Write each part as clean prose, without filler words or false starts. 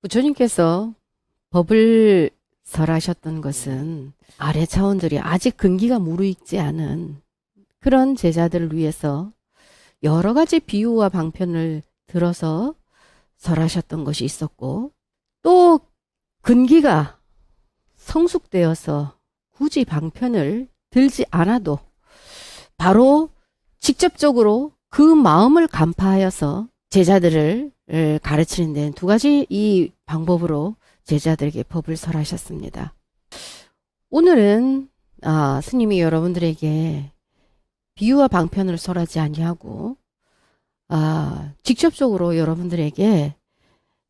부처님께서 법을 설하셨던 것은 아래 차원들이 아직 근기가 무르익지 않은 그런 제자들을 위해서 여러 가지 비유와 방편을 들어서 설하셨던 것이 있었고, 또 근기가 성숙되어서 굳이 방편을 들지 않아도 바로 직접적으로 그 마음을 간파하여서 제자들을 가르치는 데는 두 가지 이 방법으로 제자들에게 법을 설하셨습니다. 오늘은 스님이 여러분들에게 비유와 방편을 설하지 아니하고 직접적으로 여러분들에게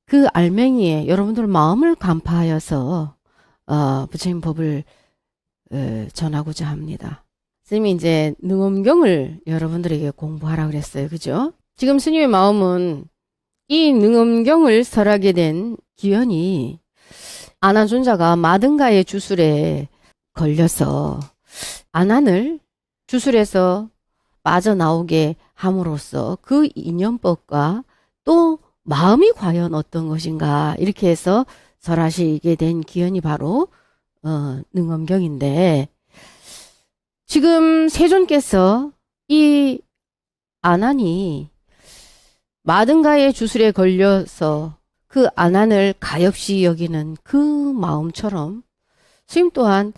그 알맹이에 여러분들 마음을 간파하여서 부처님 법을 전하고자 합니다. 스님이 이제 능엄경을 여러분들에게 공부하라 그랬어요. 그죠? 지금 스님의 마음은 이 능엄경을 설하게 된 기원이 아난존자가 마등가의 주술에 걸려서 아난을 주술에서 빠져나오게 함으로써 그 인연법과 또 마음이 과연 어떤 것인가 이렇게 해서 설하시게 된 기원이 바로 능엄경인데, 지금 세존께서 이 아난이 마등가의 주술에 걸려서 그 아난을 가엾이 여기는 그 마음처럼 스님 또한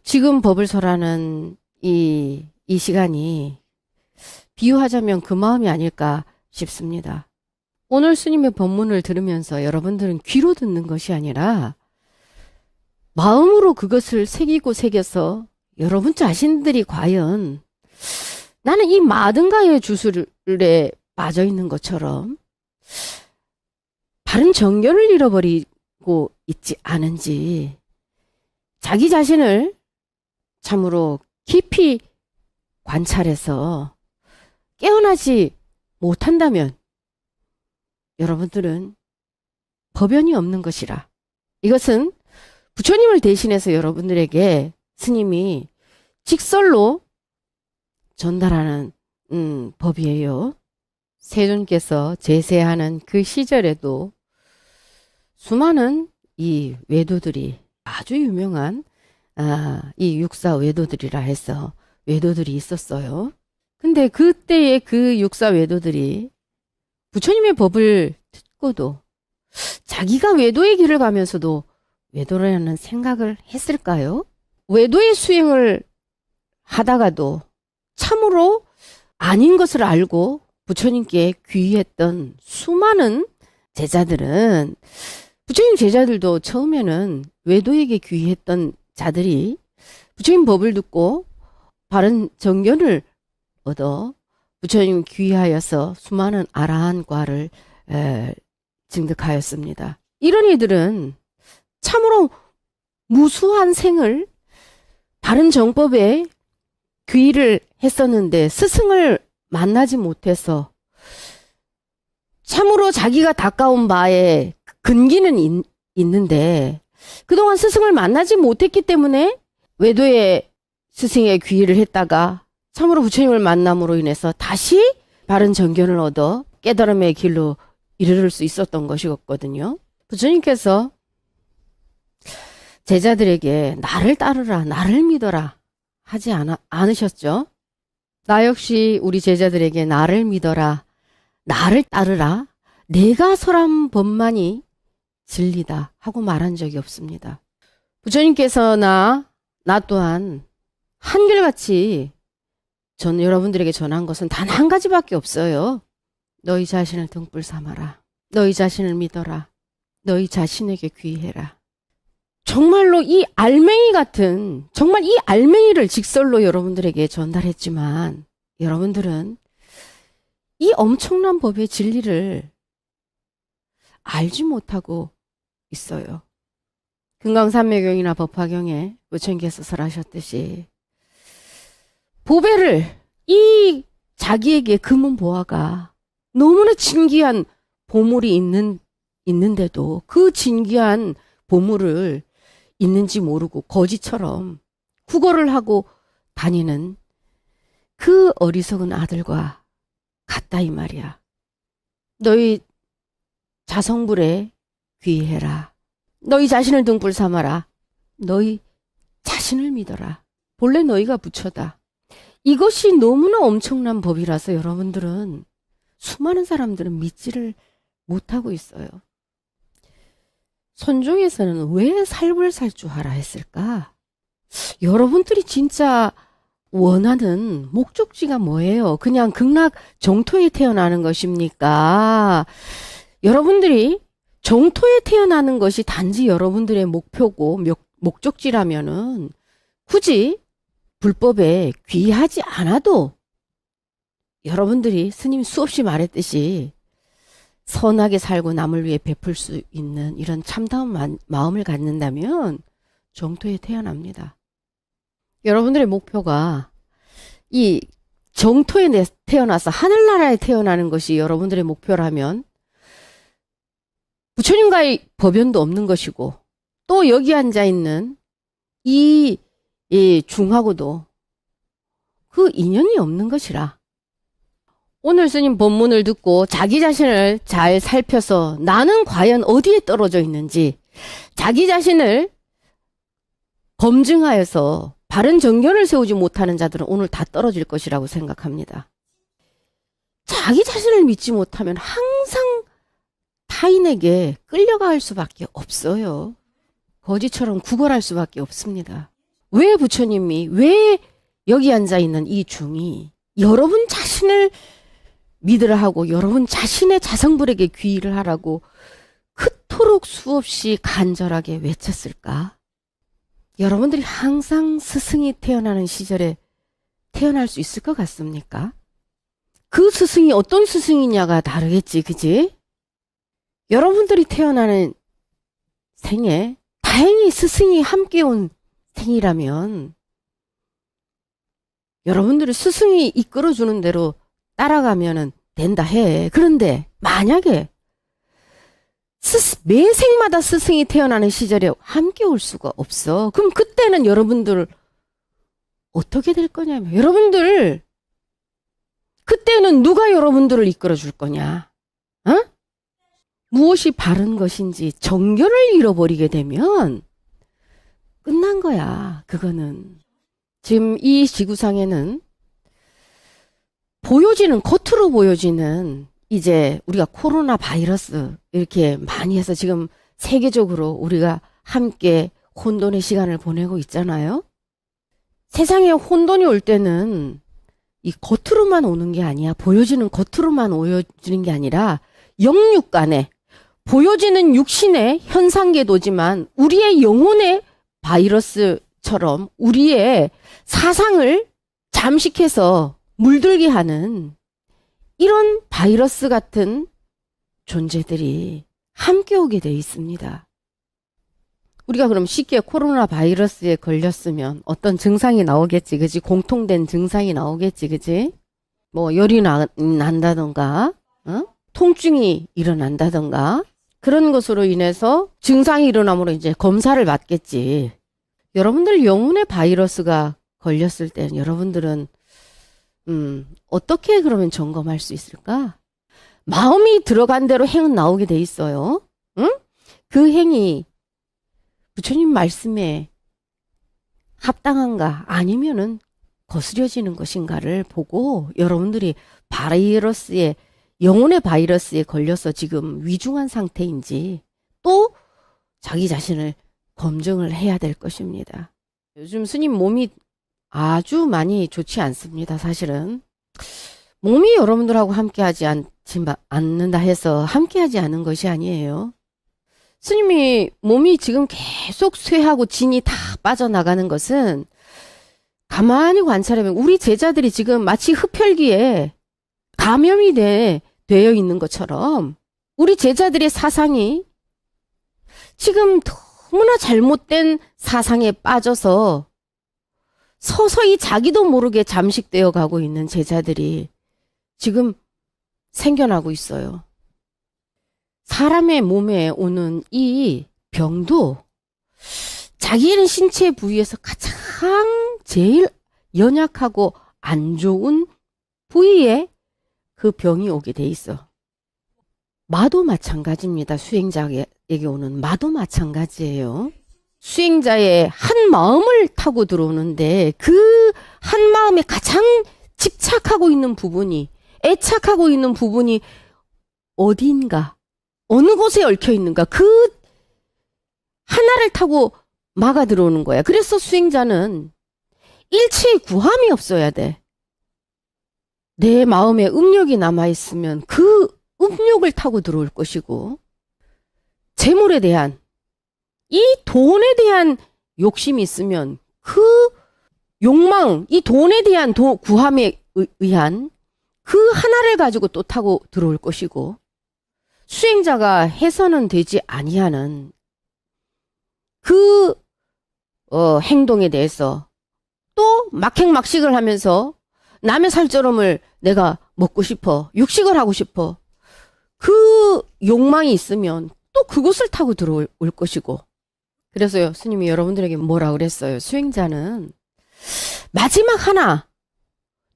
지금 법을 설하는 이 시간이 비유하자면 그 마음이 아닐까 싶습니다. 오늘 스님의 법문을 들으면서 여러분들은 귀로 듣는 것이 아니라 마음으로 그것을 새기고 새겨서 여러분 자신들이 과연 나는 이 마등가의 주술에 빠져 있는 것처럼 바른 정견을 잃어버리고 있지 않은지 자기 자신을 참으로 깊이 관찰해서 깨어나지 못한다면 여러분들은 법연이 없는 것이라. 이것은 부처님을 대신해서 여러분들에게 스님이 직설로 전달하는 법이에요. 세존께서 제세하는 그 시절에도 수많은 이 외도들이 아주 유명한 이 육사 외도들이라 해서 외도들이 있었어요. 근데 그때의 그 육사 외도들이 부처님의 법을 듣고도 자기가 외도의 길을 가면서도 외도라는 생각을 했을까요? 외도의 수행을 하다가도 참으로 아닌 것을 알고 부처님께 귀의했던 수많은 제자들은, 부처님 제자들도 처음에는 외도에게 귀의했던 자들이 부처님 법을 듣고 바른 정견을 얻어 부처님 귀의하여서 수많은 아라한과를 증득하였습니다. 이런 이들은 참으로 무수한 생을 바른 정법에 귀의를 했었는데 스승을 만나지 못해서 참으로 자기가 닦아온 바에 근기는 있는데 그동안 스승을 만나지 못했기 때문에 외도의 스승의 귀의를 했다가 참으로 부처님을 만남으로 인해서 다시 바른 정견을 얻어 깨달음의 길로 이르를 수 있었던 것이었거든요. 부처님께서 제자들에게 나를 따르라, 나를 믿어라 하지 않으셨죠? 나 역시 우리 제자들에게 나를 믿어라, 나를 따르라, 내가 설한 법만이 진리다 하고 말한 적이 없습니다. 부처님께서 나 또한 한결같이 여러분들에게 전한 것은 단 한 가지밖에 없어요. 너희 자신을 등불 삼아라. 너희 자신을 믿어라. 너희 자신에게 귀의해라. 정말로 이 알맹이 같은, 정말 이 알맹이를 직설로 여러분들에게 전달했지만 여러분들은 이 엄청난 법의 진리를 알지 못하고 있어요. 금강산매경이나 법화경에 부처님께서 설하셨듯이 보배를, 이 자기에게 금은보화가 너무나 진귀한 보물이 있는데도 그 진귀한 보물을 있는지 모르고 거지처럼 구걸을 하고 다니는 그 어리석은 아들과 같다 이 말이야. 너희 자성불에 귀의해라. 너희 자신을 등불 삼아라. 너희 자신을 믿어라. 본래 너희가 부처다. 이것이 너무나 엄청난 법이라서 여러분들은, 수많은 사람들은 믿지를 못하고 있어요. 선종에서는 왜 살불살주하라 했을까? 여러분들이 진짜 원하는 목적지가 뭐예요? 그냥 극락 정토에 태어나는 것입니까? 여러분들이 정토에 태어나는 것이 단지 여러분들의 목표고 목적지라면은 굳이 불법에 귀의하지 않아도 여러분들이 스님 수없이 말했듯이 선하게 살고 남을 위해 베풀 수 있는 이런 참다운 마음을 갖는다면 정토에 태어납니다. 여러분들의 목표가 이 정토에 태어나서 하늘나라에 태어나는 것이 여러분들의 목표라면 부처님과의 법연도 없는 것이고, 또 여기 앉아있는 이 중하고도 그 인연이 없는 것이라. 오늘 스님 법문을 듣고 자기 자신을 잘 살펴서 나는 과연 어디에 떨어져 있는지 자기 자신을 검증하여서 바른 정견을 세우지 못하는 자들은 오늘 다 떨어질 것이라고 생각합니다. 자기 자신을 믿지 못하면 항상 타인에게 끌려갈 수밖에 없어요. 거지처럼 구걸할 수밖에 없습니다. 왜 부처님이, 왜 여기 앉아있는 이 중이 여러분 자신을 믿으라 하고 여러분 자신의 자성불에게 귀의를 하라고 그토록 수없이 간절하게 외쳤을까? 여러분들이 항상 스승이 태어나는 시절에 태어날 수 있을 것 같습니까? 그 스승이 어떤 스승이냐가 다르겠지, 그지? 여러분들이 태어나는 생에 다행히 스승이 함께 온 생이라면 여러분들이 스승이 이끌어주는 대로 따라가면 된다 해. 그런데 만약에 매 생마다 스승이 태어나는 시절에 함께 올 수가 없어. 그럼 그때는 여러분들 어떻게 될 거냐면, 여러분들 그때는 누가 여러분들을 이끌어 줄 거냐? 어? 무엇이 바른 것인지 정견을 잃어버리게 되면 끝난 거야. 그거는 지금 이 지구상에는 보여지는, 겉으로 보여지는 이제 우리가 코로나 바이러스 이렇게 많이 해서 지금 세계적으로 우리가 함께 혼돈의 시간을 보내고 있잖아요. 세상에 혼돈이 올 때는 이 겉으로만 오는 게 아니야. 보여지는 겉으로만 보여지는 게 아니라 영육간에 보여지는 육신의 현상궤도지만 우리의 영혼의 바이러스처럼 우리의 사상을 잠식해서 물들게 하는 이런 바이러스 같은 존재들이 함께 오게 돼 있습니다. 우리가 그럼 쉽게 코로나 바이러스에 걸렸으면 어떤 증상이 나오겠지, 그지? 공통된 증상이 나오겠지, 그지? 뭐 열이 난다던가, 통증이 일어난다던가, 그런 것으로 인해서 증상이 일어나므로 이제 검사를 받겠지. 여러분들 영혼의 바이러스가 걸렸을 때 여러분들은 어떻게 그러면 점검할 수 있을까? 마음이 들어간 대로 행은 나오게 돼 있어요. 응? 그 행이 부처님 말씀에 합당한가 아니면은 거스려지는 것인가를 보고 여러분들이 바이러스에, 영혼의 바이러스에 걸려서 지금 위중한 상태인지 또 자기 자신을 검증을 해야 될 것입니다. 요즘 스님 몸이 아주 많이 좋지 않습니다. 사실은 몸이 여러분들하고 함께하지 않는다 해서 함께하지 않은 것이 아니에요. 스님이 몸이 지금 계속 쇠하고 진이 다 빠져나가는 것은 가만히 관찰하면 우리 제자들이 지금 마치 흡혈귀에 감염이 되어 있는 것처럼 우리 제자들의 사상이 지금 너무나 잘못된 사상에 빠져서 서서히 자기도 모르게 잠식되어 가고 있는 제자들이 지금 생겨나고 있어요. 사람의 몸에 오는 이 병도 자기는 신체 부위에서 가장 제일 연약하고 안 좋은 부위에 그 병이 오게 돼 있어. 마도 마찬가지입니다. 수행자에게 오는 마도 마찬가지예요. 수행자의 한 마음을 타고 들어오는데 그 한 마음에 가장 집착하고 있는 부분이, 애착하고 있는 부분이 어디인가, 어느 곳에 얽혀 있는가, 그 하나를 타고 마가 들어오는 거야. 그래서 수행자는 일체의 구함이 없어야 돼. 내 마음에 음욕이 남아있으면 그 음욕을 타고 들어올 것이고, 재물에 대한, 이 돈에 대한 욕심이 있으면 그 욕망, 이 돈에 대한 구함에 의한 그 하나를 가지고 또 타고 들어올 것이고, 수행자가 해서는 되지 아니하는 그 행동에 대해서 또 막행막식을 하면서 남의 살처럼을 내가 먹고 싶어, 육식을 하고 싶어, 그 욕망이 있으면 또 그것을 타고 들어올 것이고. 그래서요, 스님이 여러분들에게 뭐라 그랬어요? 수행자는 마지막 하나,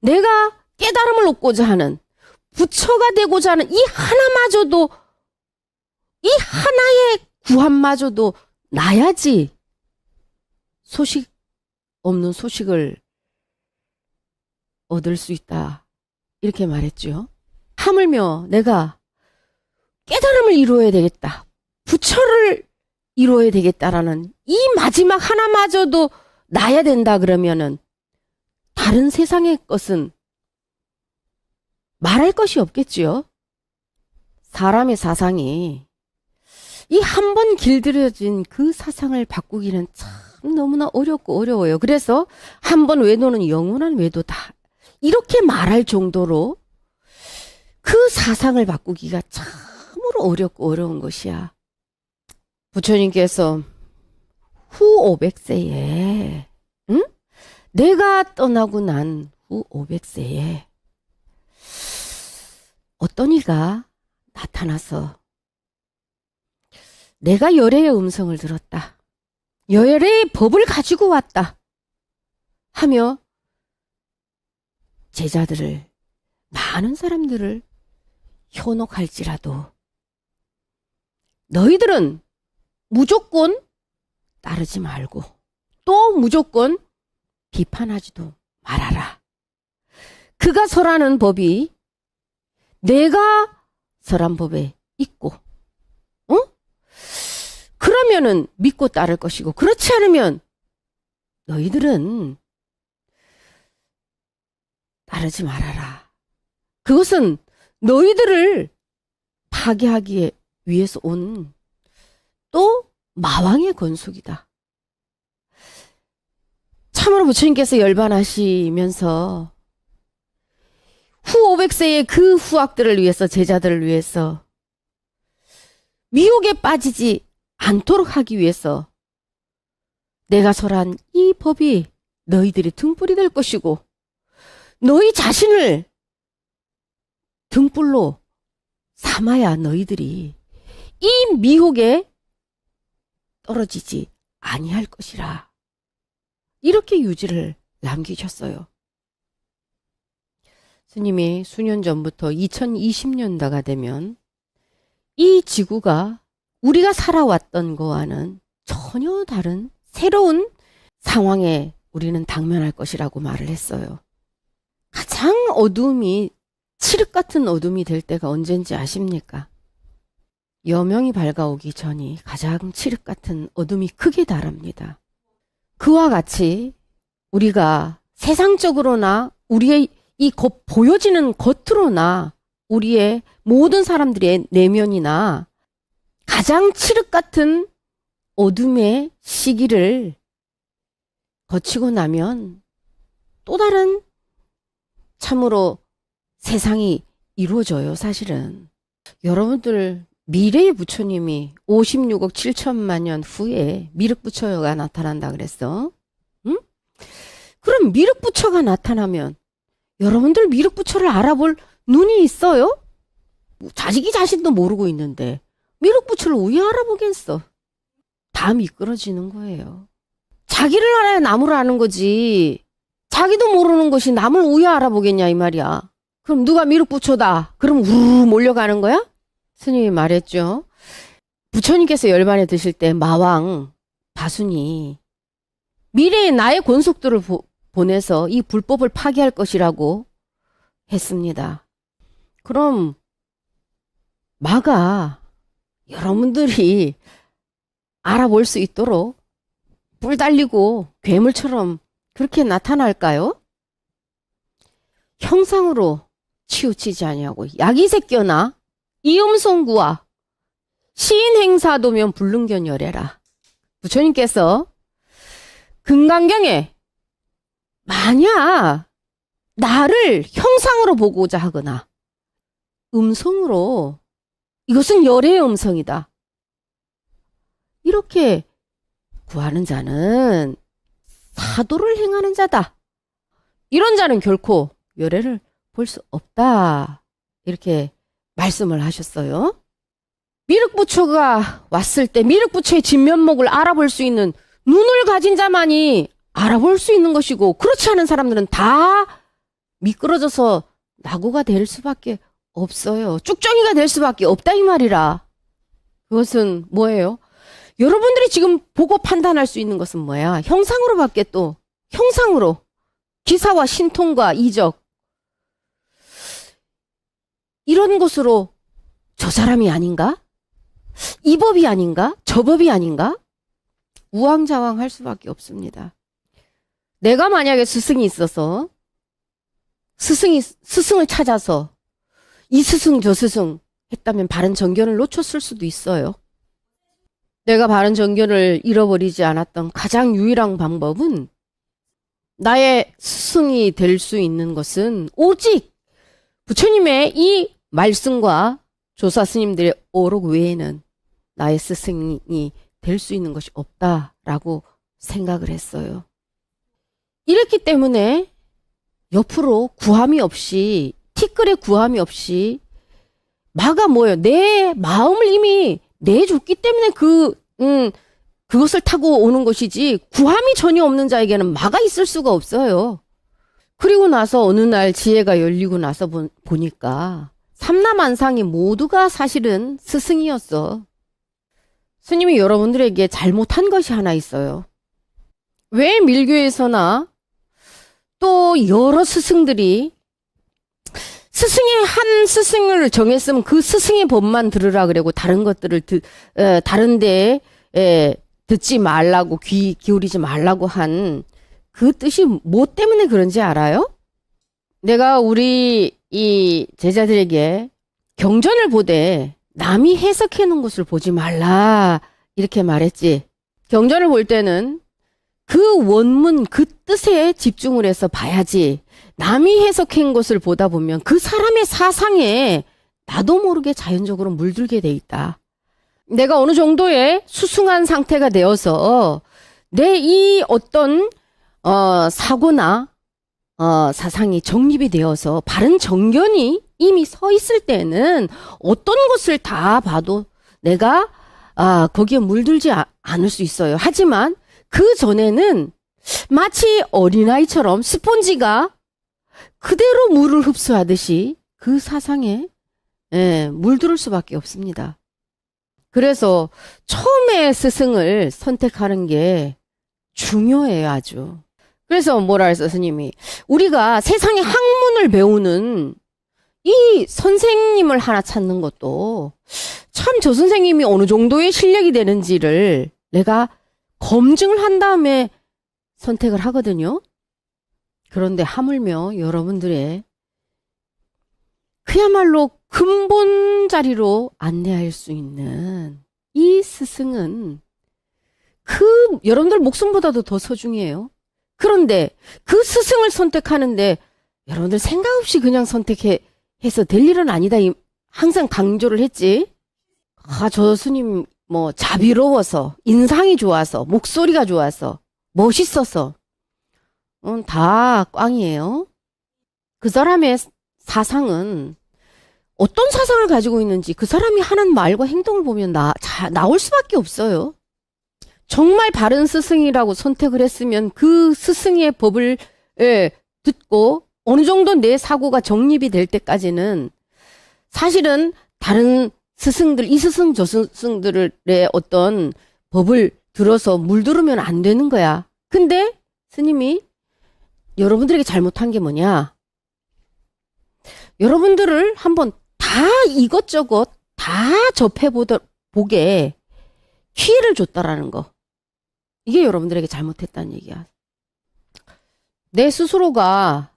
내가 깨달음을 얻고자 하는, 부처가 되고자 하는 이 하나마저도, 이 하나의 구함마저도 나야지 소식 없는 소식을 얻을 수 있다. 이렇게 말했죠. 하물며 내가 깨달음을 이루어야 되겠다, 부처를 이루어야 되겠다라는 이 마지막 하나마저도 나야 된다 그러면은 다른 세상의 것은 말할 것이 없겠지요. 사람의 사상이 이 한 번 길들여진 그 사상을 바꾸기는 참 너무나 어렵고 어려워요. 그래서 한 번 외도는 영원한 외도다, 이렇게 말할 정도로 그 사상을 바꾸기가 참으로 어렵고 어려운 것이야. 부처님께서 후 500세에, 응? 내가 떠나고 난 후 500세에 어떤 이가 나타나서 내가 열애의 음성을 들었다, 열애의 법을 가지고 왔다 하며 제자들을, 많은 사람들을 현혹할지라도 너희들은 무조건 따르지 말고 또 무조건 비판하지도 말아라. 그가 설하는 법이 내가 설한 법에 있고, 그러면은 믿고 따를 것이고, 그렇지 않으면 너희들은 따르지 말아라. 그것은 너희들을 파괴하기 위해서 온 또 마왕의 권속이다. 참으로 부처님께서 열반하시면서 후 500세의 그 후학들을 위해서, 제자들을 위해서 미혹에 빠지지 않도록 하기 위해서 내가 설한 이 법이 너희들의 등불이 될 것이고, 너희 자신을 등불로 삼아야 너희들이 이 미혹에 떨어지지 아니할 것이라, 이렇게 유지를 남기셨어요. 스님이 수년 전부터 2020년도가 되면 이 지구가 우리가 살아왔던 거와는 전혀 다른 새로운 상황에 우리는 당면할 것이라고 말을 했어요. 가장 어둠이, 칠흑 같은 어둠이 될 때가 언젠지 아십니까? 여명이 밝아오기 전이 가장 칠흑 같은 어둠이 크게 달합니다. 그와 같이 우리가 세상적으로나 우리의 이 보여지는 겉으로나 우리의 모든 사람들의 내면이나 가장 칠흑 같은 어둠의 시기를 거치고 나면 또 다른 참으로 세상이 이루어져요. 사실은 여러분들, 미래의 부처님이 56억 7천만 년 후에 미륵부처가 나타난다 그랬어. 응? 그럼 미륵부처가 나타나면 여러분들 미륵부처를 알아볼 눈이 있어요? 자식이 자신도 모르고 있는데 미륵부처를 왜 알아보겠어? 다 미끄러지는 거예요. 자기를 알아야 남을 아는 거지. 자기도 모르는 것이 남을 왜 알아보겠냐 이 말이야. 그럼 누가 미륵부처다, 그럼 우르르 몰려가는 거야? 스님이 말했죠. 부처님께서 열반에 드실 때 마왕 바순이 미래의 나의 권속들을 보내서 이 불법을 파괴할 것이라고 했습니다. 그럼 마가 여러분들이 알아볼 수 있도록 뿔 달리고 괴물처럼 그렇게 나타날까요? 형상으로 치우치지 아니하고 약이색 껴나 이음송구와 시인행사도면 불능견열해라. 부처님께서 금강경에 만약 나를 형상으로 보고자 하거나 음성으로 이것은 열의 음성이다. 이렇게 구하는 자는 사도를 행하는 자다. 이런 자는 결코 열애를 볼 수 없다. 이렇게 말씀을 하셨어요. 미륵부처가 왔을 때 미륵부처의 진면목을 알아볼 수 있는 눈을 가진 자만이 알아볼 수 있는 것이고, 그렇지 않은 사람들은 다 미끄러져서 낙오가 될 수밖에 없어요. 쭉정이가 될 수밖에 없다 이 말이라. 그것은 뭐예요? 여러분들이 지금 보고 판단할 수 있는 것은 뭐야? 형상으로밖에, 또 형상으로 기사와 신통과 이적, 이런 것으로 저 사람이 아닌가? 이 법이 아닌가? 저 법이 아닌가? 우왕좌왕할 수밖에 없습니다. 내가 만약에 스승이 있어서 스승을 찾아서 이 스승 저 스승 했다면 바른 정견을 놓쳤을 수도 있어요. 내가 바른 정견을 잃어버리지 않았던 가장 유일한 방법은, 나의 스승이 될 수 있는 것은 오직 부처님의 이 말씀과 조사 스님들의 오록 외에는 나의 스승이 될 수 있는 것이 없다라고 생각을 했어요. 이랬기 때문에 옆으로 구함이 없이, 티끌의 구함이 없이, 마가 뭐예요? 내 마음을 이미 내줬기 때문에 그것을 타고 오는 것이지, 구함이 전혀 없는 자에게는 마가 있을 수가 없어요. 그리고 나서 어느 날 지혜가 열리고 나서 보니까 삼라만상이 모두가 사실은 스승이었어. 스님이 여러분들에게 잘못한 것이 하나 있어요. 왜 밀교에서나 또 여러 스승들이 스승의 한 스승을 정했으면 그 스승의 법만 들으라 그러고 다른 것들을 다른 데에 듣지 말라고, 귀 기울이지 말라고 한 그 뜻이 뭐 때문에 그런지 알아요? 내가 우리 이 제자들에게 경전을 보되 남이 해석해 놓은 것을 보지 말라 이렇게 말했지. 경전을 볼 때는 그 원문 그 뜻에 집중을 해서 봐야지, 남이 해석한 것을 보다 보면 그 사람의 사상에 나도 모르게 자연적으로 물들게 돼 있다. 내가 어느 정도의 수승한 상태가 되어서 내 이 어떤 사고나 사상이 정립이 되어서 바른 정견이 이미 서 있을 때는 어떤 것을 다 봐도 내가 거기에 물들지 않을 수 있어요. 하지만 그 전에는 마치 어린아이처럼 스폰지가 그대로 물을 흡수하듯이 그 사상에 물들을 수밖에 없습니다. 그래서 처음에 스승을 선택하는 게 중요해요, 아주. 그래서 뭐라 했어, 스님이? 우리가 세상의 학문을 배우는 이 선생님을 하나 찾는 것도 참 저 선생님이 어느 정도의 실력이 되는지를 내가 검증을 한 다음에 선택을 하거든요. 그런데 하물며 여러분들의 그야말로 근본 자리로 안내할 수 있는 이 스승은 여러분들 목숨보다도 더 소중해요. 그런데 그 스승을 선택하는데 여러분들 생각 없이 그냥 선택해서 될 일은 아니다. 항상 강조를 했지. 저 스님 자비로워서, 인상이 좋아서, 목소리가 좋아서, 멋있어서 다 꽝이에요. 그 사람의 사상은 어떤 사상을 가지고 있는지 그 사람이 하는 말과 행동을 보면 나올 수밖에 없어요. 정말 바른 스승이라고 선택을 했으면 그 스승의 법을 듣고 어느 정도 내 사고가 정립이 될 때까지는 사실은 다른 스승들, 이스승 저스승들의 어떤 법을 들어서 물들으면 안 되는 거야. 근데 스님이 여러분들에게 잘못한 게 뭐냐? 여러분들을 한번 다 이것저것 다 보게 기회를 줬다라는 거. 이게 여러분들에게 잘못했다는 얘기야. 내 스스로가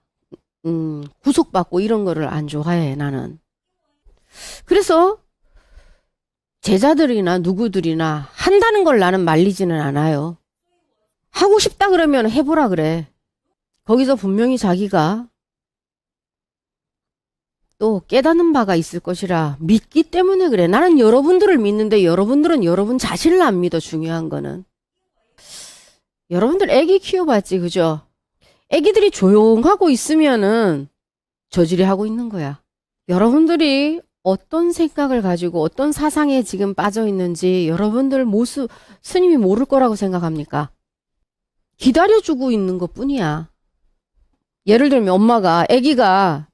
구속받고 이런 거를 안 좋아해, 나는. 그래서 제자들이나 누구들이나 한다는 걸 나는 말리지는 않아요. 하고 싶다 그러면 해보라 그래. 거기서 분명히 자기가 또 깨닫는 바가 있을 것이라 믿기 때문에 그래. 나는 여러분들을 믿는데 여러분들은 여러분 자신을 안 믿어. 중요한 거는. 여러분들 애기 키워봤지, 그죠? 애기들이 조용하고 있으면은 저질이 하고 있는 거야. 여러분들이 어떤 생각을 가지고 어떤 사상에 지금 빠져 있는지 여러분들 모습 스님이 모를 거라고 생각합니까? 기다려주고 있는 것 뿐이야. 예를 들면 엄마가 애기가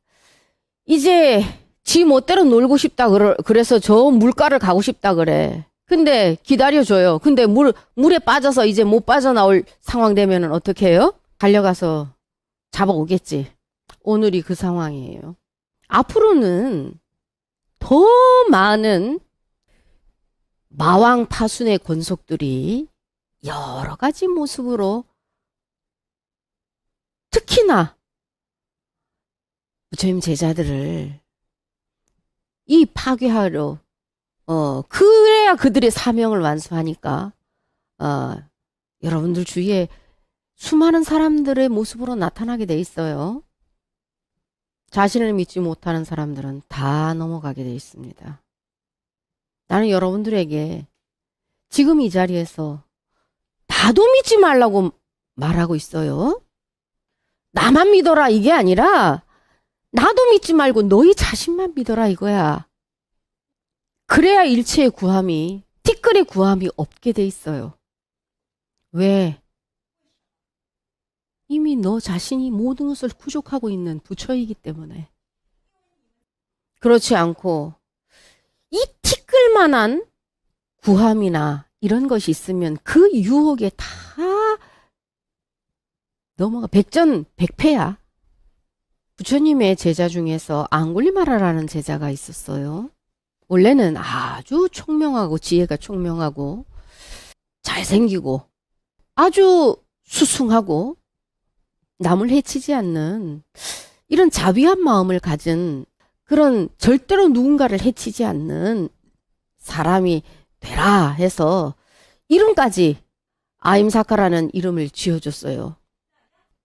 이제 지 멋대로 놀고 싶다 그래서 저 물가를 가고 싶다 그래. 근데 기다려줘요. 근데 물에 빠져서 이제 못 빠져나올 상황 되면은 어떻게 해요? 달려가서 잡아오겠지. 오늘이 그 상황이에요. 앞으로는 더 많은 마왕 파순의 권속들이 여러 가지 모습으로 특히나 부처님 제자들을 이 파괴하러 그래야 그들의 사명을 완수하니까 여러분들 주위에 수많은 사람들의 모습으로 나타나게 돼 있어요. 자신을 믿지 못하는 사람들은 다 넘어가게 돼 있습니다. 나는 여러분들에게 지금 이 자리에서 나도 믿지 말라고 말하고 있어요. 나만 믿어라 이게 아니라 나도 믿지 말고 너희 자신만 믿어라 이거야. 그래야 일체의 구함이, 티끌의 구함이 없게 돼 있어요. 왜? 이미 너 자신이 모든 것을 구족하고 있는 부처이기 때문에. 그렇지 않고 이 티끌만한 구함이나 이런 것이 있으면 그 유혹에 다 넘어가 백전백패야. 부처님의 제자 중에서 앙굴리마라라는 제자가 있었어요. 원래는 아주 총명하고 지혜가 총명하고 잘생기고 아주 수숭하고 남을 해치지 않는 이런 자비한 마음을 가진 그런 절대로 누군가를 해치지 않는 사람이 되라 해서 이름까지 아임사카라는 이름을 지어줬어요.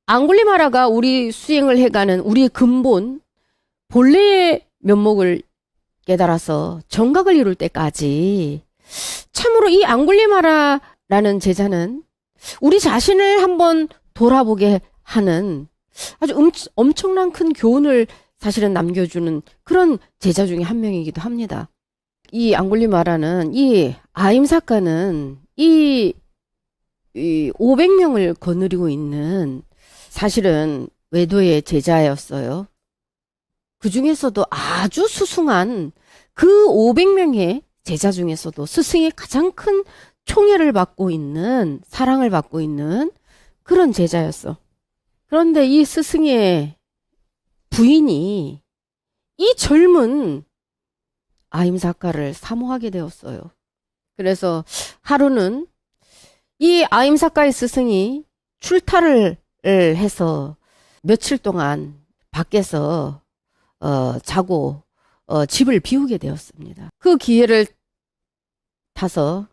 앙굴리마라가 우리 수행을 해가는 우리의 근본 본래의 면목을 깨달아서 정각을 이룰 때까지 참으로 이 앙굴리마라라는 제자는 우리 자신을 한번 돌아보게 하는 아주 엄청난 큰 교훈을 사실은 남겨주는 그런 제자 중에 한 명이기도 합니다. 이 앙굴리마라는 이 아임사카는 이 500명을 거느리고 있는 사실은 외도의 제자였어요. 그 중에서도 아주 수승한 그 500명의 제자 중에서도 스승의 가장 큰 총애를 받고 있는, 사랑을 받고 있는 그런 제자였어. 그런데 이 스승의 부인이 이 젊은 아임사카를 사모하게 되었어요. 그래서 하루는 이 아임사카의 스승이 출타를 해서 며칠 동안 밖에서 자고 집을 비우게 되었습니다. 그 기회를 타서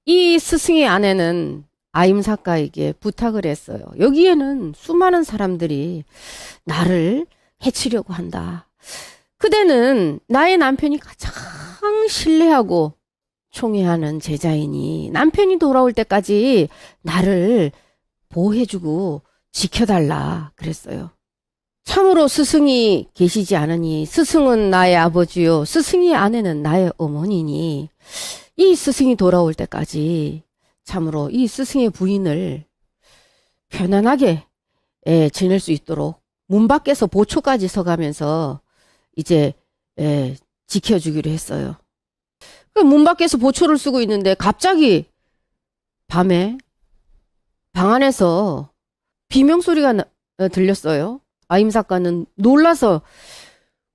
이 스승의 아내는 아임사카에게 부탁을 했어요. 여기에는 수많은 사람들이 나를 해치려고 한다. 그대는 나의 남편이 가장 신뢰하고 총애하는 제자이니 남편이 돌아올 때까지 나를 보호해주고 지켜달라 그랬어요. 참으로 스승이 계시지 않으니 스승은 나의 아버지요 스승의 아내는 나의 어머니니 이 스승이 돌아올 때까지 참으로 이 스승의 부인을 편안하게 지낼 수 있도록 문 밖에서 보초까지 서가면서 이제 지켜주기로 했어요. 문 밖에서 보초를 쓰고 있는데 갑자기 밤에 방 안에서 비명소리가 들렸어요. 아임 작가는 놀라서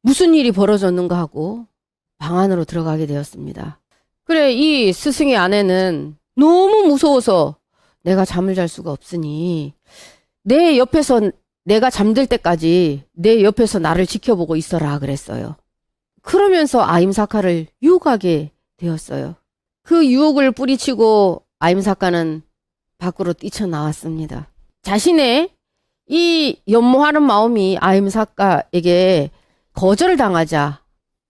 무슨 일이 벌어졌는가 하고 방 안으로 들어가게 되었습니다. 그래, 이 스승의 아내는 너무 무서워서 내가 잠을 잘 수가 없으니 내 옆에서 내가 잠들 때까지 내 옆에서 나를 지켜보고 있어라 그랬어요. 그러면서 아임사카를 유혹하게 되었어요. 그 유혹을 뿌리치고 아임사카는 밖으로 뛰쳐나왔습니다. 자신의 이 연모하는 마음이 아임사카에게 거절당하자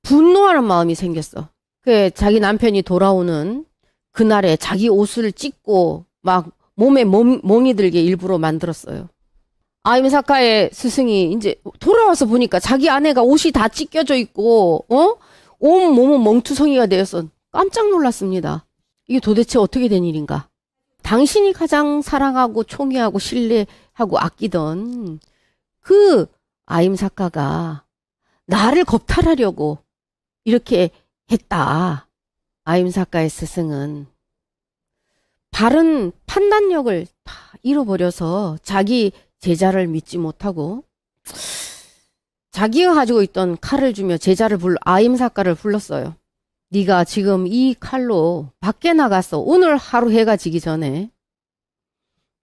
분노하는 마음이 생겼어. 그 자기 남편이 돌아오는 그날에 자기 옷을 찢고 막 몸에 멍이 들게 일부러 만들었어요. 아임사카의 스승이 이제 돌아와서 보니까 자기 아내가 옷이 다 찢겨져 있고 온 몸은 멍투성이가 되어서 깜짝 놀랐습니다. 이게 도대체 어떻게 된 일인가? 당신이 가장 사랑하고 총애하고 신뢰하고 아끼던 그 아임사카가 나를 겁탈하려고 이렇게 했다. 아임사카의 스승은 바른 판단력을 다 잃어버려서 자기 제자를 믿지 못하고 자기가 가지고 있던 칼을 주며 제자를 아임사카를 불렀어요. 네가 지금 이 칼로 밖에 나가서 오늘 하루 해가 지기 전에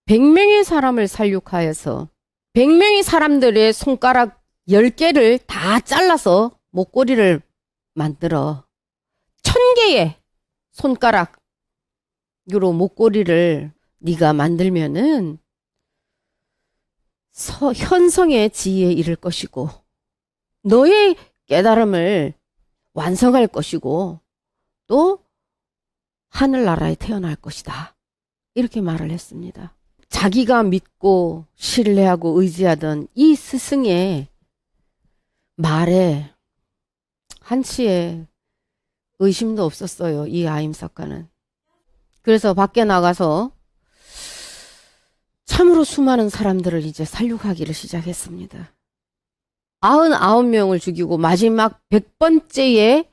100명의 사람을 살육하여서 100명의 사람들의 손가락 10개를 다 잘라서 목걸이를 만들어 1000개의 손가락으로 목걸이를 네가 만들면은 현성의 지위에 이를 것이고 너의 깨달음을 완성할 것이고 또 하늘나라에 태어날 것이다. 이렇게 말을 했습니다. 자기가 믿고 신뢰하고 의지하던 이 스승의 말에 한치의 의심도 없었어요. 이 아임사카는. 그래서 밖에 나가서 참으로 수많은 사람들을 이제 살육하기를 시작했습니다. 99명을 죽이고 마지막 100번째에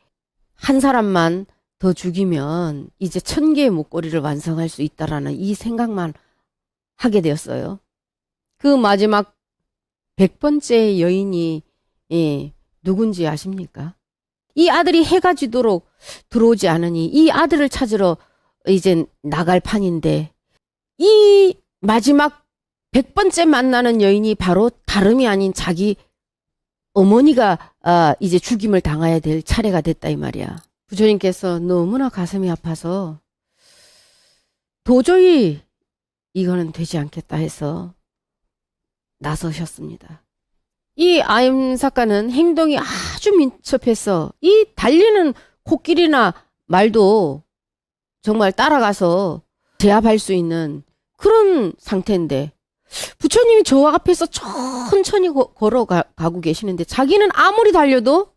한 사람만 더 죽이면 이제 1000개의 목걸이를 완성할 수 있다라는 이 생각만 하게 되었어요. 그 마지막 100번째 여인이 누군지 아십니까? 이 아들이 해가 지도록 들어오지 않으니 이 아들을 찾으러 이제 나갈 판인데 이 마지막 100번째 만나는 여인이 바로 다름이 아닌 자기 어머니가 이제 죽임을 당해야 될 차례가 됐다 이 말이야. 부처님께서 너무나 가슴이 아파서 도저히 이거는 되지 않겠다 해서 나서셨습니다. 이 아임사카는 행동이 아주 민첩해서 이 달리는 코끼리나 말도 정말 따라가서 제압할 수 있는 그런 상태인데 부처님이 저 앞에서 천천히 걸어가고 계시는데 자기는 아무리 달려도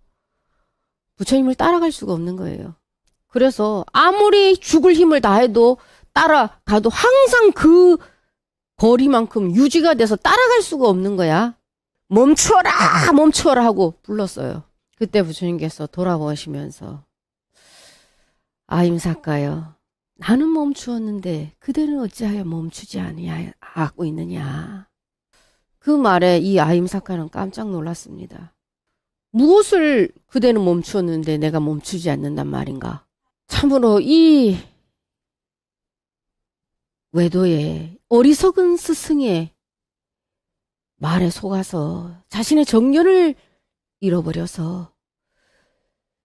부처님을 따라갈 수가 없는 거예요. 그래서 아무리 죽을 힘을 다해도 따라가도 항상 그 거리만큼 유지가 돼서 따라갈 수가 없는 거야. 멈추어라 멈추어라 하고 불렀어요. 그때 부처님께서 돌아보시면서 아임사카여 나는 멈추었는데 그대는 어찌하여 멈추지 않고 있느냐. 그 말에 이 아임사카는 깜짝 놀랐습니다. 무엇을 그대는 멈추었는데 내가 멈추지 않는단 말인가. 참으로 이 외도의 어리석은 스승의 말에 속아서 자신의 정견을 잃어버려서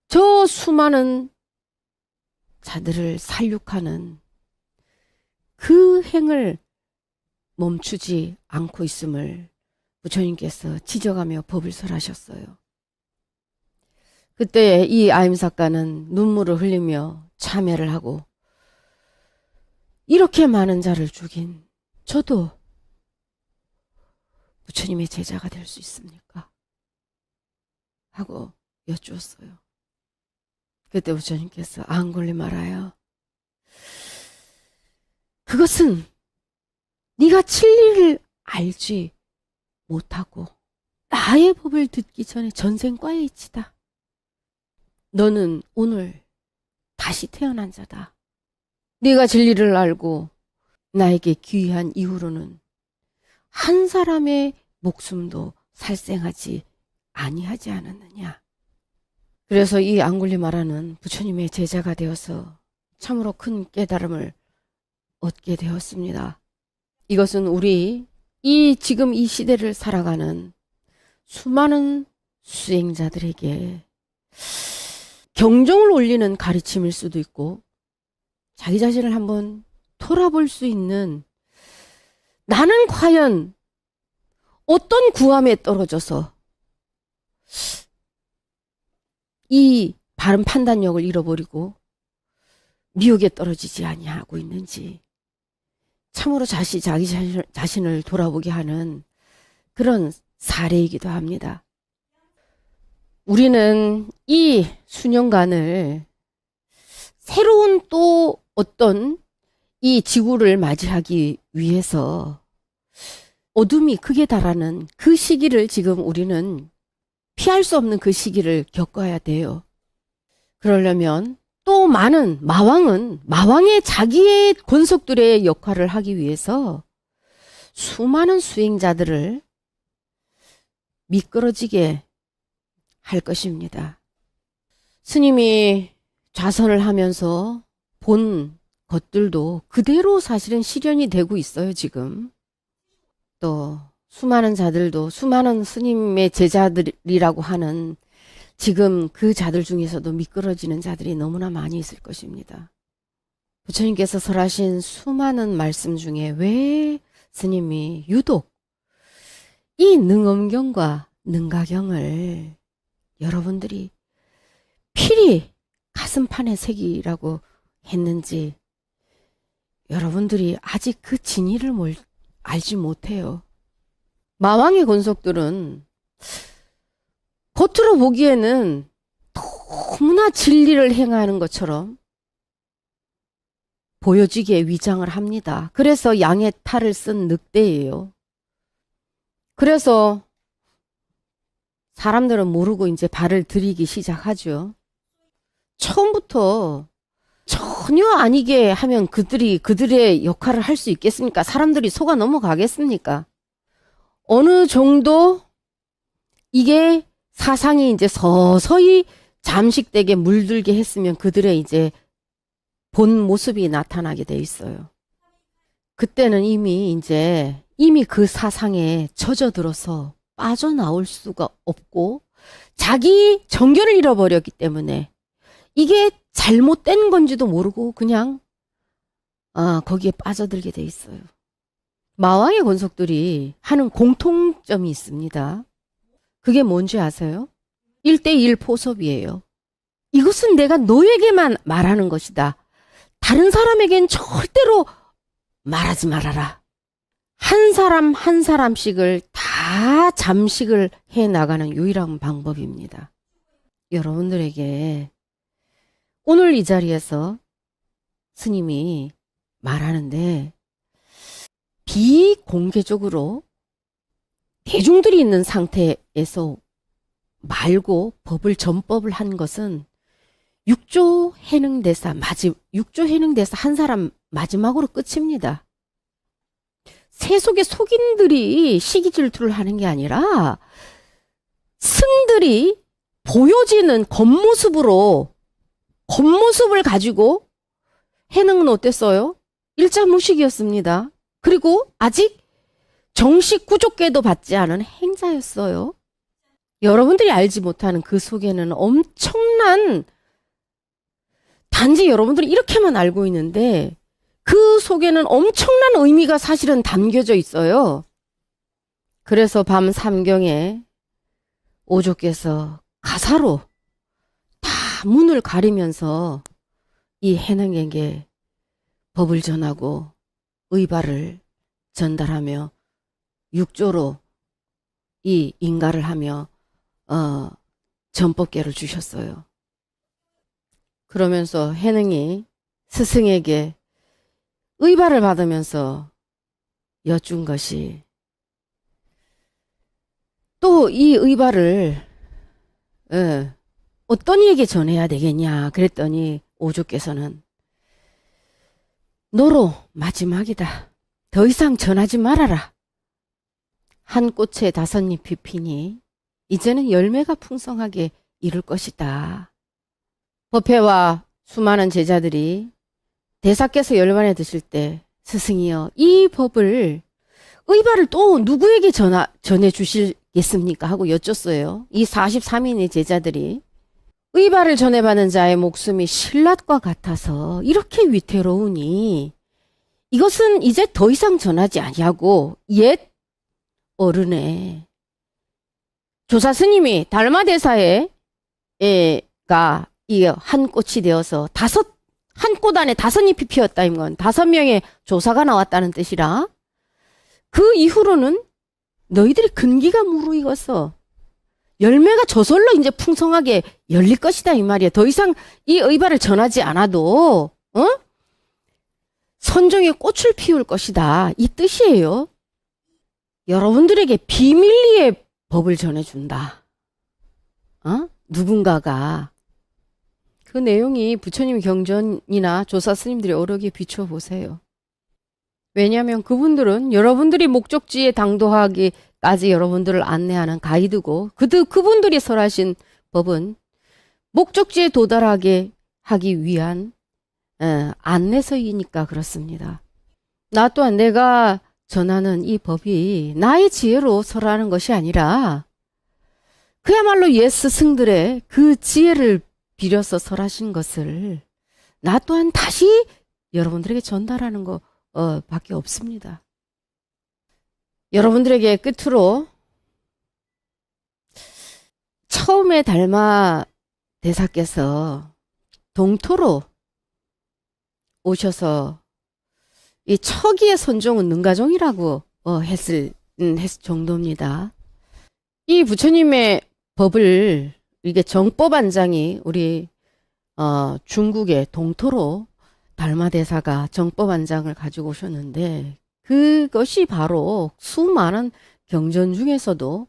저 수많은 자들을 살육하는 그 행을 멈추지 않고 있음을 부처님께서 지적하며 법을 설하셨어요. 그때 이 아임사카는 눈물을 흘리며 참회를 하고 이렇게 많은 자를 죽인 저도 부처님의 제자가 될 수 있습니까? 하고 여쭈었어요. 그때 부처님께서 앙골리마라여 그것은 네가 진리를 알지 못하고 나의 법을 듣기 전에 전생과에 있지다. 너는 오늘 다시 태어난 자다. 네가 진리를 알고 나에게 귀한 이후로는 한 사람의 목숨도 살생하지 아니하지 않았느냐. 그래서 이 앙굴리마라는 부처님의 제자가 되어서 참으로 큰 깨달음을 얻게 되었습니다. 이것은 우리 지금 이 시대를 살아가는 수많은 수행자들에게 경종을 울리는 가르침일 수도 있고, 자기 자신을 한번 돌아볼 수 있는, 나는 과연 어떤 구함에 떨어져서 이 바른 판단력을 잃어버리고 미혹에 떨어지지 아니하고 있는지, 참으로 자기 자신을 돌아보게 하는 그런 사례이기도 합니다. 우리는 이 수년간을 새로운 또 어떤 이 지구를 맞이하기 위해서 어둠이 극에 달하는 그 시기를 지금 우리는 피할 수 없는 그 시기를 겪어야 돼요. 그러려면 또 많은 마왕의 자기의 권속들의 역할을 하기 위해서 수많은 수행자들을 미끄러지게 할 것입니다. 스님이 좌선을 하면서 본 것들도 그대로 사실은 실현이 되고 있어요, 지금. 또 수많은 자들도, 수많은 스님의 제자들이라고 하는 지금 그 자들 중에서도 미끄러지는 자들이 너무나 많이 있을 것입니다. 부처님께서 설하신 수많은 말씀 중에 왜 스님이 유독 이 능엄경과 능가경을 여러분들이 필히 가슴판에 새기라고 했는지 여러분들이 아직 그 진의를 알지 못해요. 마왕의 권속들은 겉으로 보기에는 너무나 진리를 행하는 것처럼 보여지게 위장을 합니다. 그래서 양의 탈을 쓴 늑대예요. 그래서 사람들은 모르고 이제 발을 들이기 시작하죠. 처음부터 전혀 아니게 하면 그들의 역할을 할 수 있겠습니까? 사람들이 속아 넘어가겠습니까? 어느 정도 이게 사상이 이제 서서히 잠식되게 물들게 했으면 그들의 이제 본 모습이 나타나게 돼 있어요. 그때는 이미 그 사상에 젖어들어서 빠져나올 수가 없고 자기 정견을 잃어버렸기 때문에 이게 잘못된 건지도 모르고 그냥 거기에 빠져들게 돼 있어요. 마왕의 권속들이 하는 공통점이 있습니다. 그게 뭔지 아세요? 1대1 포섭이에요. 이것은 내가 너에게만 말하는 것이다. 다른 사람에겐 절대로 말하지 말아라. 한 사람 한 사람씩을 다 잠식을 해나가는 유일한 방법입니다. 여러분들에게 오늘 이 자리에서 스님이 말하는데 비공개적으로 대중들이 있는 상태에서 말고 전법을 한 것은 육조 해능대사 한 사람 마지막으로 끝입니다. 세속의 속인들이 시기질투를 하는 게 아니라 승들이 보여지는 겉모습을 가지고 해능은 어땠어요? 일자무식이었습니다. 그리고 아직 정식 구족계도 받지 않은 행자였어요. 여러분들이 알지 못하는 그 속에는 엄청난, 단지 여러분들이 이렇게만 알고 있는데 그 속에는 엄청난 의미가 사실은 담겨져 있어요. 그래서 밤 삼경에 오조께서 가사로 다 문을 가리면서 이 해능에게 법을 전하고 의발을 전달하며 육조로 이 인가를 하며 전법계를 주셨어요. 그러면서 해능이 스승에게 의발을 받으면서 여쭌 것이, 또 이 의발을 어떤 이에게 전해야 되겠냐 그랬더니 오조께서는 너로 마지막이다. 더 이상 전하지 말아라. 한 꽃에 5잎이 피니 이제는 열매가 풍성하게 이룰 것이다. 법회와 수많은 제자들이 대사께서 열반에 드실 때 스승이여 이 법을 의발을 또 누구에게 전해 주시겠습니까? 하고 여쭸어요. 이 43인의 제자들이 의발을 전해받는 자의 목숨이 신랏과 같아서 이렇게 위태로우니 이것은 이제 더 이상 전하지 아니하고 옛 어른의 조사 스님이 달마대사에 가 이 한 꽃이 되어서 한 꽃 안에 5잎이 피었다. 이건 5명의 조사가 나왔다는 뜻이라. 그 이후로는 너희들이 근기가 무르익어서 열매가 저절로 이제 풍성하게 열릴 것이다 이 말이야. 더 이상 이 의발을 전하지 않아도 선종의 꽃을 피울 것이다 이 뜻이에요. 여러분들에게 비밀리에 법을 전해준다. 누군가가 그 내용이 부처님 경전이나 조사 스님들의 어록에 비춰보세요. 왜냐하면 그분들은 여러분들이 목적지에 당도하기까지 여러분들을 안내하는 가이드고 그분들이 설하신 법은 목적지에 도달하게 하기 위한 안내서이니까 그렇습니다. 나 또한 내가 전하는 이 법이 나의 지혜로 설하는 것이 아니라 그야말로 옛 스승들의 그 지혜를 빌려서 설하신 것을 나 또한 다시 여러분들에게 전달하는 것 밖에 없습니다. 여러분들에게 끝으로 처음에 달마 대사께서 동토로 오셔서 이 처기의 선종은 능가종이라고 했을 정도입니다. 이 부처님의 법을 이게 정법안장이 우리 중국의 동토로 달마대사가 정법안장을 가지고 오셨는데 그것이 바로 수많은 경전 중에서도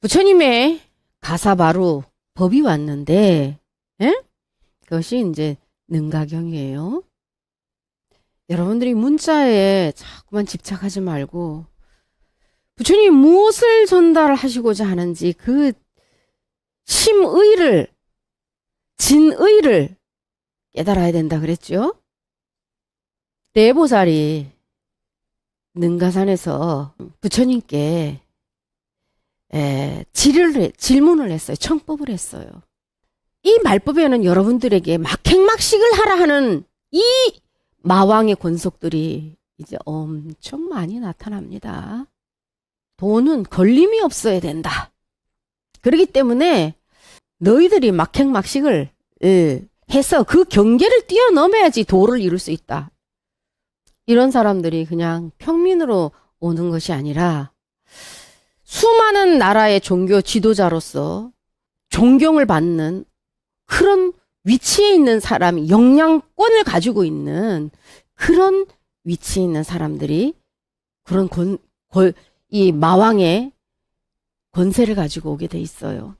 부처님의 가사바루 법이 왔는데 그것이 이제 능가경이에요. 여러분들이 문자에 자꾸만 집착하지 말고 부처님이 무엇을 전달하시고자 하는지 그 심의를 진의를 깨달아야 된다 그랬죠. 대보살이 능가산에서 부처님께 질문을 했어요. 청법을 했어요. 이 말법에는 여러분들에게 막행막식을 하라 하는 이 마왕의 권속들이 이제 엄청 많이 나타납니다. 돈은 걸림이 없어야 된다. 그렇기 때문에 너희들이 막행막식을 해서 그 경계를 뛰어넘어야지 도를 이룰 수 있다. 이런 사람들이 그냥 평민으로 오는 것이 아니라 수많은 나라의 종교 지도자로서 존경을 받는 그런 위치에 있는 사람이 영향권을 가지고 있는 그런 위치에 있는 사람들이 그런 이 마왕의 권세를 가지고 오게 돼 있어요.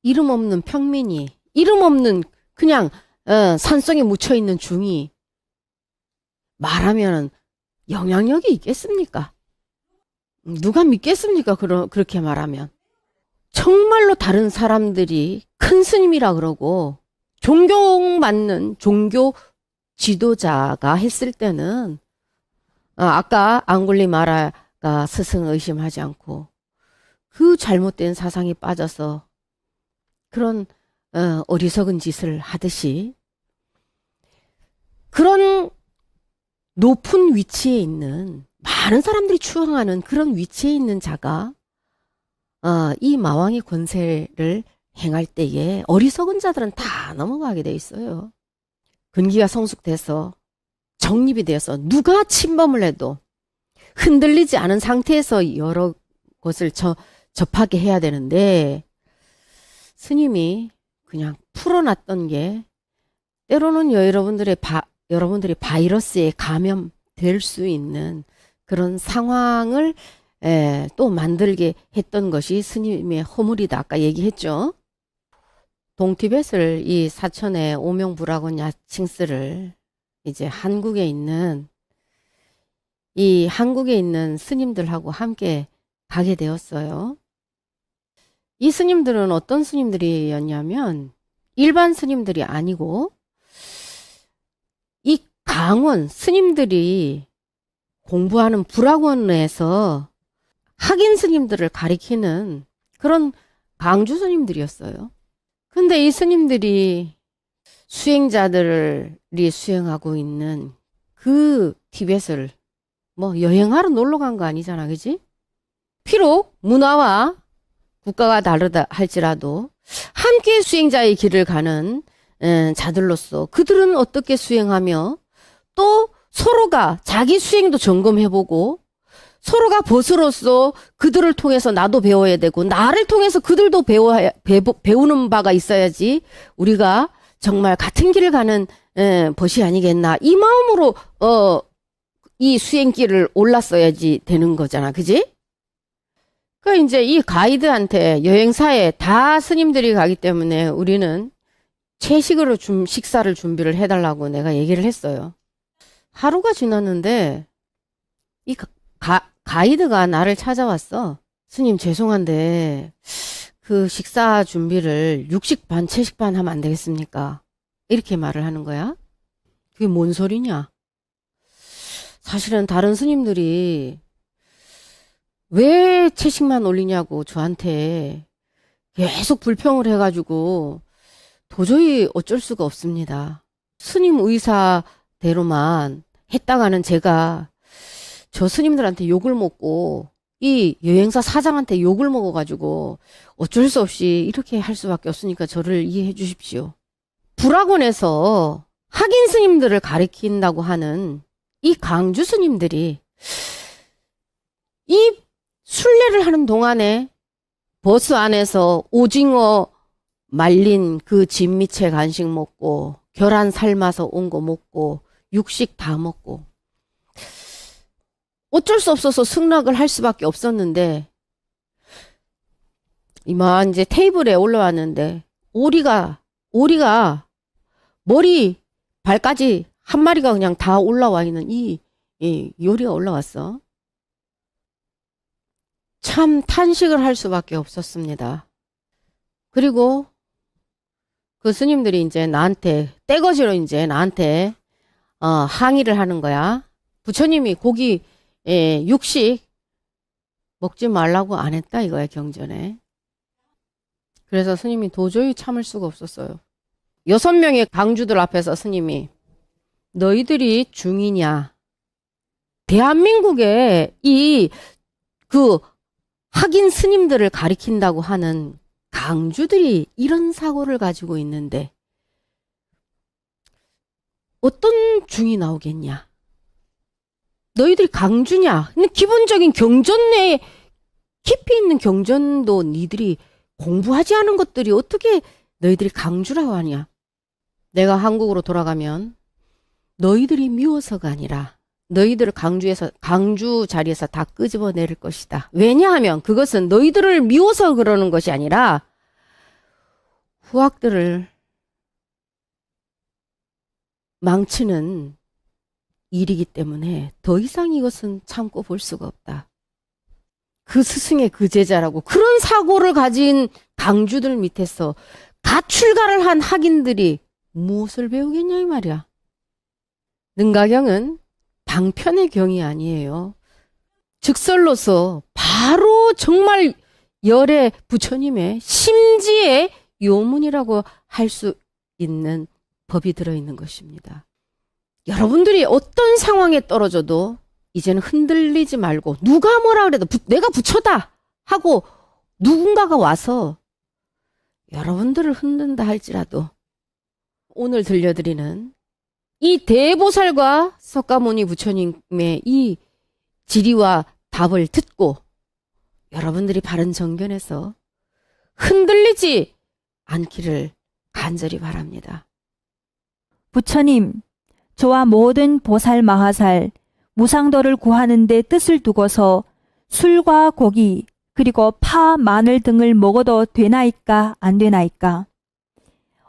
이름 없는 평민이, 이름 없는 그냥 산속에 묻혀있는 중이 말하면 영향력이 있겠습니까? 누가 믿겠습니까? 그렇게 말하면. 정말로 다른 사람들이 큰 스님이라 그러고 존경받는 종교 지도자가 했을 때는 아까 앙굴리마라가 스승을 의심하지 않고 그 잘못된 사상에 빠져서 그런 어리석은 짓을 하듯이 그런 높은 위치에 있는 많은 사람들이 추앙하는 그런 위치에 있는 자가 이 마왕의 권세를 행할 때에 어리석은 자들은 다 넘어가게 돼 있어요. 근기가 성숙돼서 정립이 되어서 누가 침범을 해도 흔들리지 않은 상태에서 여러 것을 접하게 해야 되는데 스님이 그냥 풀어놨던 게 때로는 여러분들이 바이러스에 감염될 수 있는 그런 상황을 또 만들게 했던 것이 스님의 허물이다. 아까 얘기했죠. 동티벳을 이 사천의 오명불락원 야칭스를 이제 한국에 있는 스님들하고 함께 가게 되었어요. 이 스님들은 어떤 스님들이었냐면 일반 스님들이 아니고 이 강원 스님들이 공부하는 불학원에서 학인 스님들을 가리키는 그런 강주 스님들이었어요. 근데 이 스님들이 수행자들이 수행하고 있는 그 티벳을 뭐 여행하러 놀러 간 거 아니잖아, 그지? 비록 문화와 국가가 다르다 할지라도 함께 수행자의 길을 가는 자들로서 그들은 어떻게 수행하며 또 서로가 자기 수행도 점검해보고 서로가 벗으로서 그들을 통해서 나도 배워야 되고 나를 통해서 그들도 배우는 바가 있어야지 우리가 정말 같은 길을 가는 벗이 아니겠나. 이 마음으로 이 수행길을 올랐어야지 되는 거잖아. 그지? 그 이제 이 가이드한테 여행사에 다 스님들이 가기 때문에 우리는 채식으로 식사를 준비를 해달라고 내가 얘기를 했어요. 하루가 지났는데 이 가이드가 나를 찾아왔어. 스님 죄송한데 그 식사 준비를 육식 반 채식 반 하면 안 되겠습니까? 이렇게 말을 하는 거야. 그게 뭔 소리냐? 사실은 다른 스님들이 왜 채식만 올리냐고 저한테 계속 불평을 해가지고 도저히 어쩔 수가 없습니다. 스님 의사대로만 했다가는 제가 저 스님들한테 욕을 먹고 이 여행사 사장한테 욕을 먹어가지고 어쩔 수 없이 이렇게 할 수밖에 없으니까 저를 이해해 주십시오. 불학원에서 학인 스님들을 가리킨다고 하는 이 강주 스님들이 이 순례를 하는 동안에 버스 안에서 오징어 말린 그 진미채 간식 먹고 계란 삶아서 온 거 먹고 육식 다 먹고 어쩔 수 없어서 승낙을 할 수밖에 없었는데 이만 이제 테이블에 올라왔는데 오리가 머리 발까지 한 마리가 그냥 다 올라와 있는 이 요리가 올라왔어. 참 탄식을 할 수밖에 없었습니다. 그리고 그 스님들이 이제 나한테 떼거지로 이제 나한테 항의를 하는 거야. 부처님이 고기 육식 먹지 말라고 안 했다 이거야 경전에. 그래서 스님이 도저히 참을 수가 없었어요. 6명의 강주들 앞에서 스님이 너희들이 중이냐? 대한민국에 그 학인 스님들을 가리킨다고 하는 강주들이 이런 사고를 가지고 있는데 어떤 중이 나오겠냐? 너희들이 강주냐? 근데 기본적인 경전 내에 깊이 있는 경전도 니들이 공부하지 않은 것들이 어떻게 너희들이 강주라고 하냐? 내가 한국으로 돌아가면 너희들이 미워서가 아니라 너희들을 강주 자리에서 다 끄집어 내릴 것이다. 왜냐하면 그것은 너희들을 미워서 그러는 것이 아니라 후학들을 망치는 일이기 때문에 더 이상 이것은 참고 볼 수가 없다. 그 스승의 그 제자라고 그런 사고를 가진 강주들 밑에서 가출가를 한 학인들이 무엇을 배우겠냐 이 말이야. 능가경은 방편의 경이 아니에요. 즉설로서 바로 정말 열애 부처님의 심지의 요문이라고 할 수 있는 법이 들어있는 것입니다. 여러분들이 어떤 상황에 떨어져도 이제는 흔들리지 말고 누가 뭐라 그래도 내가 부처다 하고 누군가가 와서 여러분들을 흔든다 할지라도 오늘 들려드리는 이 대보살과 석가모니 부처님의 이 질의와 답을 듣고 여러분들이 바른 정견에서 흔들리지 않기를 간절히 바랍니다. 부처님, 저와 모든 보살 마하살, 무상도를 구하는 데 뜻을 두고서 술과 고기, 그리고 파, 마늘 등을 먹어도 되나이까 안 되나이까?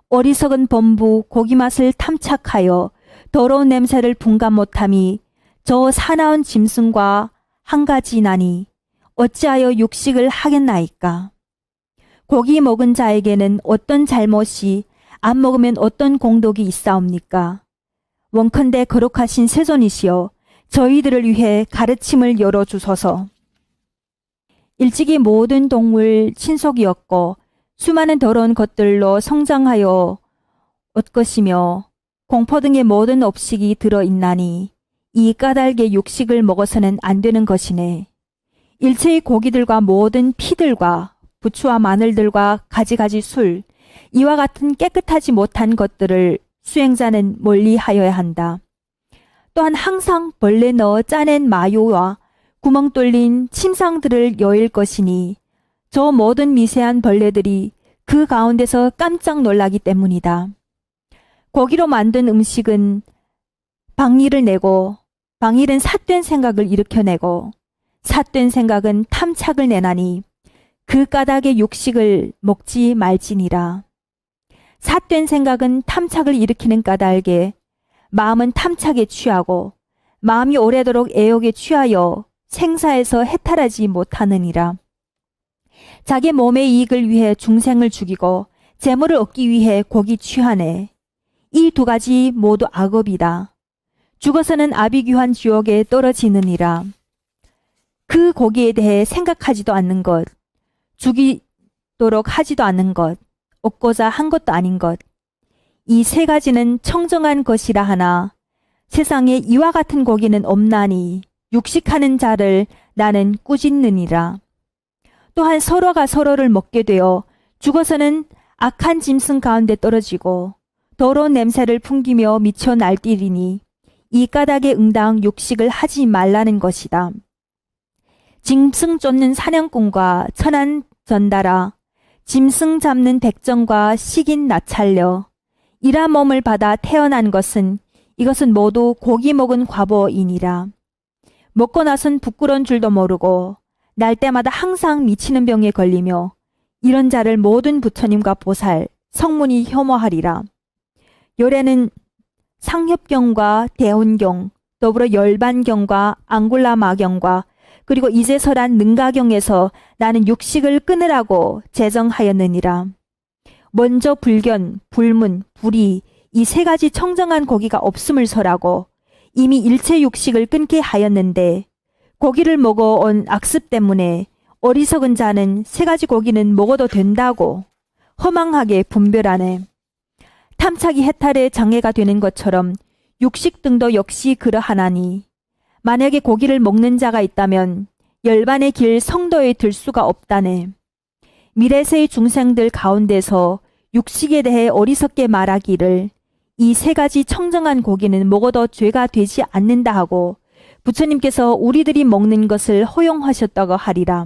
어리석은 범부 고기 맛을 탐착하여 더러운 냄새를 분간 못함이 저 사나운 짐승과 한 가지나니 어찌하여 육식을 하겠나이까. 고기 먹은 자에게는 어떤 잘못이, 안 먹으면 어떤 공덕이 있사옵니까? 원컨대 거룩하신 세존이시여 저희들을 위해 가르침을 열어주소서. 일찍이 모든 동물 친속이었고 수많은 더러운 것들로 성장하여 옷 것이며 공포 등의 모든 업식이 들어있나니 이 까닭의 육식을 먹어서는 안 되는 것이네. 일체의 고기들과 모든 피들과 부추와 마늘들과 가지가지 술, 이와 같은 깨끗하지 못한 것들을 수행자는 멀리하여야 한다. 또한 항상 벌레 넣어 짜낸 마요와 구멍 뚫린 침상들을 여일 것이니 저 모든 미세한 벌레들이 그 가운데서 깜짝 놀라기 때문이다. 고기로 만든 음식은 방일을 내고 방일은 삿된 생각을 일으켜내고 삿된 생각은 탐착을 내나니 그 까닭의 육식을 먹지 말지니라. 삿된 생각은 탐착을 일으키는 까닭에 마음은 탐착에 취하고 마음이 오래도록 애욕에 취하여 생사에서 해탈하지 못하느니라. 자기 몸의 이익을 위해 중생을 죽이고 재물을 얻기 위해 고기 취하네. 이 두 가지 모두 악업이다. 죽어서는 아비규환 지옥에 떨어지느니라. 그 고기에 대해 생각하지도 않는 것, 죽이도록 하지도 않는 것, 얻고자 한 것도 아닌 것, 이 세 가지는 청정한 것이라 하나 세상에 이와 같은 고기는 없나니 육식하는 자를 나는 꾸짖느니라. 또한 서로가 서로를 먹게 되어 죽어서는 악한 짐승 가운데 떨어지고 더러운 냄새를 풍기며 미쳐 날뛰리니 이 까닭에 응당 육식을 하지 말라는 것이다. 짐승 쫓는 사냥꾼과 천한 전달아, 짐승 잡는 백정과 식인 나찰려, 이라 몸을 받아 태어난 것은 이것은 모두 고기 먹은 과보이니라. 먹고 나선 부끄러운 줄도 모르고 날 때마다 항상 미치는 병에 걸리며 이런 자를 모든 부처님과 보살, 성문이 혐오하리라. 열에는 상협경과 대혼경, 더불어 열반경과 앙굴라마경과 그리고 이제서란 능가경에서 나는 육식을 끊으라고 제정하였느니라. 먼저 불견, 불문, 불이 이 세 가지 청정한 고기가 없음을 설하고 이미 일체 육식을 끊게 하였는데 고기를 먹어온 악습 때문에 어리석은 자는 세 가지 고기는 먹어도 된다고 허망하게 분별하네. 탐착이 해탈의 장애가 되는 것처럼 육식 등도 역시 그러하나니 만약에 고기를 먹는 자가 있다면 열반의 길 성도에 들 수가 없다네. 미래세의 중생들 가운데서 육식에 대해 어리석게 말하기를 이 세 가지 청정한 고기는 먹어도 죄가 되지 않는다 하고 부처님께서 우리들이 먹는 것을 허용하셨다고 하리라.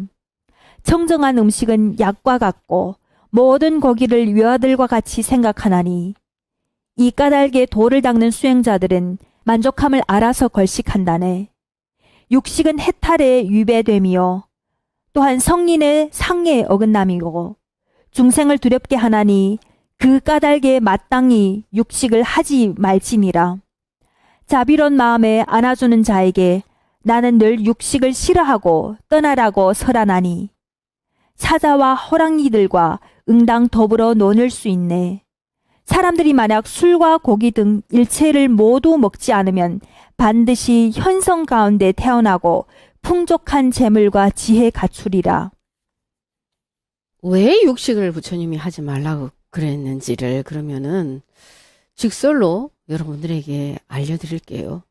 청정한 음식은 약과 같고 모든 고기를 외아들과 같이 생각하나니 이 까닭에 도를 닦는 수행자들은 만족함을 알아서 걸식한다네. 육식은 해탈에 위배됨이요 또한 성린의 상에 어긋남이고 중생을 두렵게 하나니 그 까닭에 마땅히 육식을 하지 말지니라. 자비로운 마음에 안아주는 자에게 나는 늘 육식을 싫어하고 떠나라고 설하나니 사자와 호랑이들과 응당 더불어 논을 수 있네. 사람들이 만약 술과 고기 등 일체를 모두 먹지 않으면 반드시 현성 가운데 태어나고 풍족한 재물과 지혜 갖추리라. 왜 육식을 부처님이 하지 말라고 그랬는지를 그러면은 직설로 여러분들에게 알려드릴게요.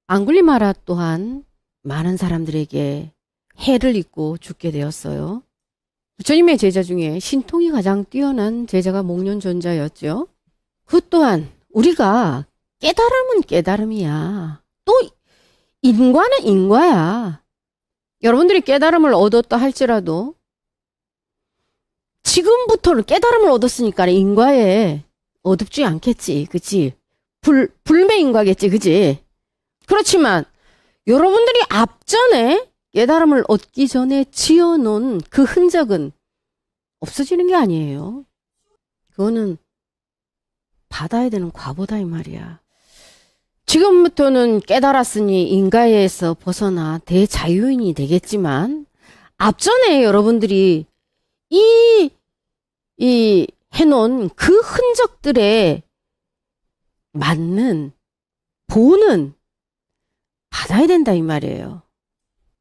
앙굴리마라 또한 많은 사람들에게 해를 입고 죽게 되었어요. 부처님의 제자 중에 신통이 가장 뛰어난 제자가 목련존자였죠. 그 또한 우리가 깨달음은 깨달음이야. 또 인과는 인과야. 여러분들이 깨달음을 얻었다 할지라도 지금부터는 깨달음을 얻었으니까 인과에 어둡지 않겠지. 그치? 불매인과겠지. 그치? 그렇지만 여러분들이 앞전에 깨달음을 얻기 전에 지어놓은 그 흔적은 없어지는 게 아니에요. 그거는 받아야 되는 과보다 이 말이야. 지금부터는 깨달았으니 인가에서 벗어나 대자유인이 되겠지만 앞전에 여러분들이 이 해놓은 그 흔적들에 맞는 보는 받아야 된다 이 말이에요.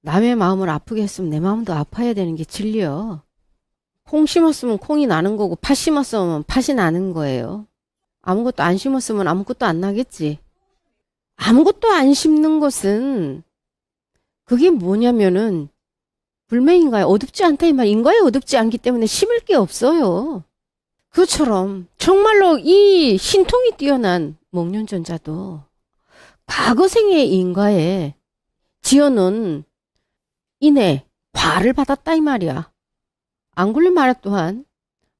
남의 마음을 아프게 했으면 내 마음도 아파야 되는 게 진리요. 콩 심었으면 콩이 나는 거고 팥 심었으면 팥이 나는 거예요. 아무것도 안 심었으면 아무것도 안 나겠지. 아무것도 안 심는 것은 그게 뭐냐면은 불매인가에 어둡지 않다 이 말. 인과에 어둡지 않기 때문에 심을 게 없어요. 그처럼 정말로 이 신통이 뛰어난 목련전자도 과거 생의 인과에 지어놓은 인의 과를 받았다 이 말이야. 앙굴리마라 또한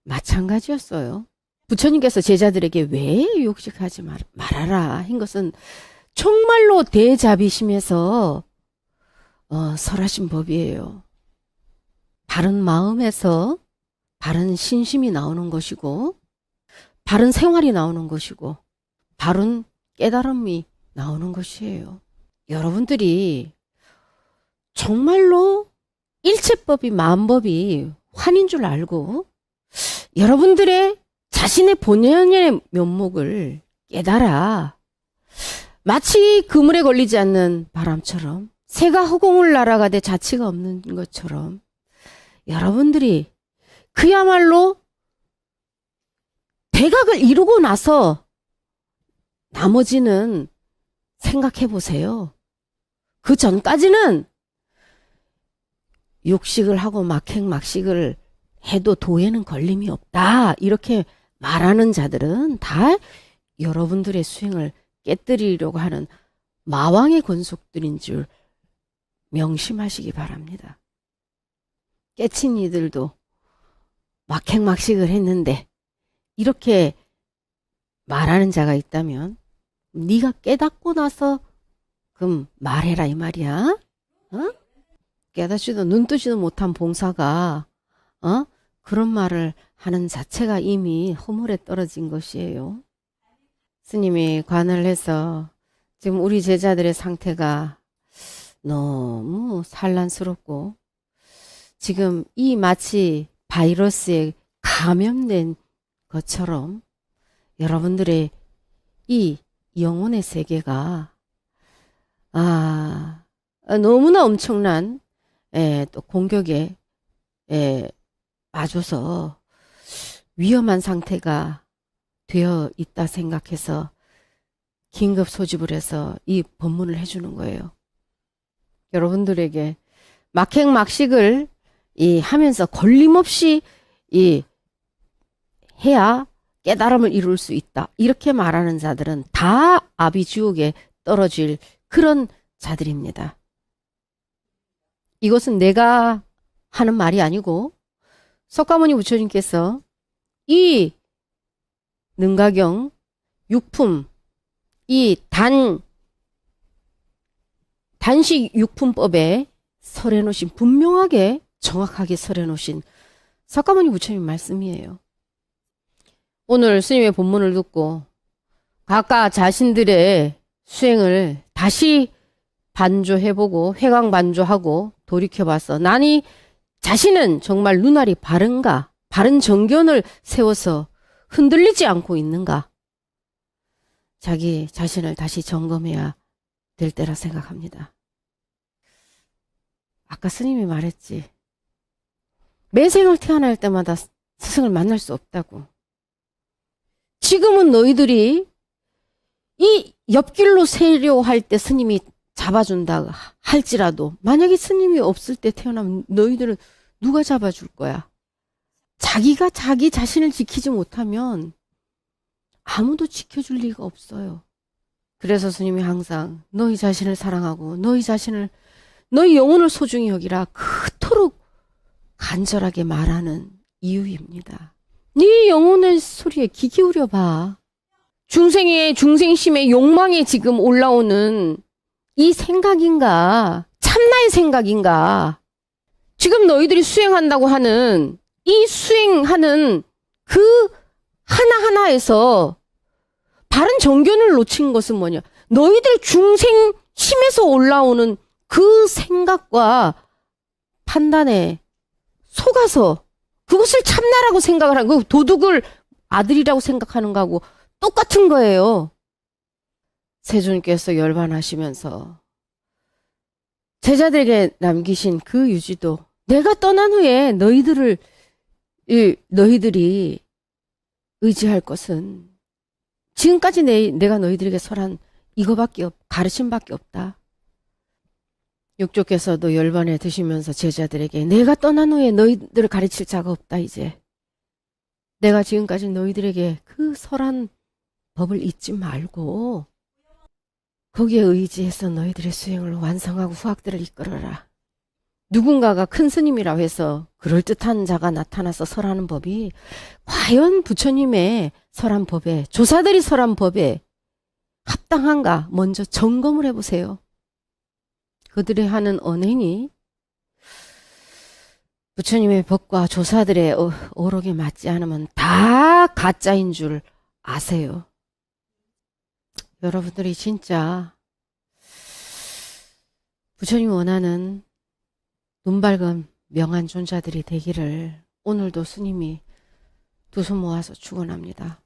마찬가지였어요. 부처님께서 제자들에게 왜 욕식하지 말아라 한 것은 정말로 대자비심에서 설하신 법이에요. 바른 마음에서 바른 신심이 나오는 것이고 바른 생활이 나오는 것이고 바른 깨달음이 나오는 것이에요. 여러분들이 정말로 일체법이 만법이 환인 줄 알고 여러분들의 자신의 본연의 면목을 깨달아 마치 그물에 걸리지 않는 바람처럼 새가 허공을 날아가되 자취가 없는 것처럼 여러분들이 그야말로 대각을 이루고 나서 나머지는 생각해 보세요. 그 전까지는 육식을 하고 막행막식을 해도 도에는 걸림이 없다. 이렇게 말하는 자들은 다 여러분들의 수행을 깨뜨리려고 하는 마왕의 권속들인 줄 명심하시기 바랍니다. 깨친 이들도 막행막식을 했는데 이렇게 말하는 자가 있다면 네가 깨닫고 나서 그럼 말해라 이 말이야. 어? 깨닫지도 눈뜨지도 못한 봉사가 그런 말을 하는 자체가 이미 허물에 떨어진 것이에요. 스님이 관을 해서 지금 우리 제자들의 상태가 너무 산란스럽고 지금 이 마치 바이러스에 감염된 것처럼 여러분들의 이 영혼의 세계가 너무나 엄청난 또 공격에 빠져서 위험한 상태가 되어 있다 생각해서 긴급 소집을 해서 이 법문을 해주는 거예요. 여러분들에게 막행막식을 하면서 걸림없이 해야 깨달음을 이룰 수 있다. 이렇게 말하는 자들은 다 아비지옥에 떨어질 그런 자들입니다. 이것은 내가 하는 말이 아니고 석가모니 부처님께서 이 능가경 육품 이 단식 육품법에 설해놓으신 분명하게 정확하게 설해놓으신 석가모니 부처님 말씀이에요. 오늘 스님의 본문을 듣고 각각 자신들의 수행을 다시 반조해보고 회광반조하고 돌이켜봐서 나니 자신은 정말 눈알이 바른가, 바른 정견을 세워서 흔들리지 않고 있는가, 자기 자신을 다시 점검해야 될 때라 생각합니다. 아까 스님이 말했지. 매생을 태어날 때마다 스승을 만날 수 없다고. 지금은 너희들이 이 옆길로 세려 할 때 스님이 잡아준다 할지라도 만약에 스님이 없을 때 태어나면 너희들은 누가 잡아줄 거야? 자기가 자기 자신을 지키지 못하면 아무도 지켜줄 리가 없어요. 그래서 스님이 항상 너희 자신을 사랑하고 너희 영혼을 소중히 여기라 그토록 간절하게 말하는 이유입니다. 네 영혼의 소리에 귀 기울여 봐. 중생심의 욕망에 지금 올라오는 이 생각인가? 참나의 생각인가? 지금 너희들이 수행한다고 하는 이 수행하는 그 하나하나에서 다른 정견을 놓친 것은 뭐냐? 너희들 중생심에서 올라오는 그 생각과 판단에 속아서 그것을 참나라고 생각을 하고 도둑을 아들이라고 생각하는 거하고 똑같은 거예요. 세존께서 열반하시면서 제자들에게 남기신 그 유지도 내가 떠난 후에 너희들이 의지할 것은 지금까지 내가 너희들에게 설한 이거밖에 가르침밖에 없다. 육조께서도 열반에 드시면서 제자들에게 내가 떠난 후에 너희들을 가르칠 자가 없다 이제. 내가 지금까지 너희들에게 그 설한 법을 잊지 말고 거기에 의지해서 너희들의 수행을 완성하고 후학들을 이끌어라. 누군가가 큰 스님이라고 해서 그럴듯한 자가 나타나서 설하는 법이 과연 부처님의 설한 법에, 조사들이 설한 법에 합당한가 먼저 점검을 해보세요. 그들의 하는 언행이 부처님의 법과 조사들의 어록에 맞지 않으면 다 가짜인 줄 아세요. 여러분들이 진짜 부처님이 원하는 눈 밝은 명한 존자들이 되기를 오늘도 스님이 두 손 모아서 축원합니다.